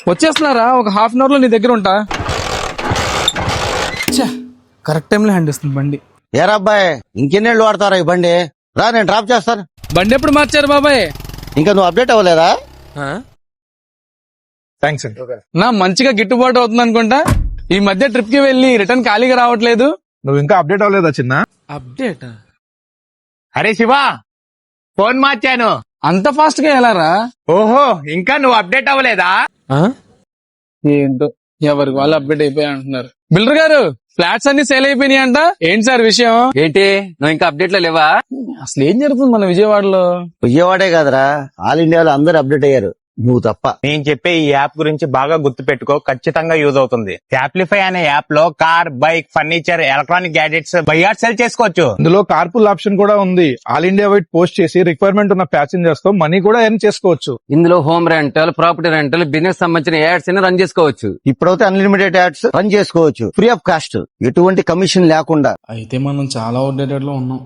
వచ్చేస్తున్నారా? ఒక half an hour లో నీ దగ్గర ఉంటా. కరెక్ట్ టైంలో హ్యాండ్ ఇస్తుంది బండి. ఏరా అబ్బాయి, ఇంకెన్నేళ్ళు వాడతారా ఈ బండి? రా, నేను డ్రాప్ చేస్తాను. బండి ఎప్పుడు మార్చారు బాబాయ్? ఇంకా నువ్వు అప్డేట్ అవ్వలేదా? థ్యాంక్స్ అండి. నా మంచిగా గిట్టుబాటు అవుతుంది అనుకుంటా. ఈ మధ్య ట్రిప్ కి వెళ్ళి రిటర్న్ ఖాళీగా రావట్లేదు. నువ్వు ఇంకా అప్డేట్ అవ్వలేదా చిన్న? అప్డేట్? అరే శివ, ఫోన్ మార్చాను. అంత ఫాస్ట్ గా ఎలారా? ఓహో, ఇంకా నువ్వు అప్డేట్ అవ్వలేదా? ఏంటో ఎవరికి వాళ్ళు అప్డేట్ అయిపోయా అంటున్నారు. బిల్డర్ గారు, ఫ్లాట్స్ అన్ని సేల్ అయిపోయినాయి అంట. ఏంటి సార్ విషయం? ఏంటి, నువ్వు ఇంకా అప్డేట్ లో లేవా? అసలు ఏం జరుగుతుంది మన విజయవాడలో? విజయవాడే కాదురా, ఆల్ ఇండియాలో అందరూ అప్డేట్ అయ్యారు, నువ్వు తప్ప. నేను చెప్పే ఈ యాప్ గురించి బాగా గుర్తు పెట్టుకో, ఖచ్చితంగా యూజ్ అవుతుంది. యాప్లిఫై అనే యాప్ లో car, bike, furniture, electronic gadgets buy or sell చేసుకోవచ్చు. ఇందులో కార్పుల్ ఆప్షన్ కూడా ఉంది. ఆల్ ఇండియా వైడ్ పోస్ట్ చేసి రిక్వైర్మెంట్ ఉన్న ప్యాసింజర్స్ తో మనీ కూడా ఎర్న్ చేసుకోవచ్చు. ఇందులో home rental, property rental, business సంబంధించిన యాడ్స్ ని రన్ చేసుకోవచ్చు. ఇప్పుడైతే అన్లిమిటెడ్ యాడ్స్ రన్ చేసుకోవచ్చు, ఫ్రీ ఆఫ్ కాస్ట్, ఎటువంటి కమిషన్ లేకుండా. అయితే మనం చాలా అవుట్డేటెడ్ లో ఉన్నాం.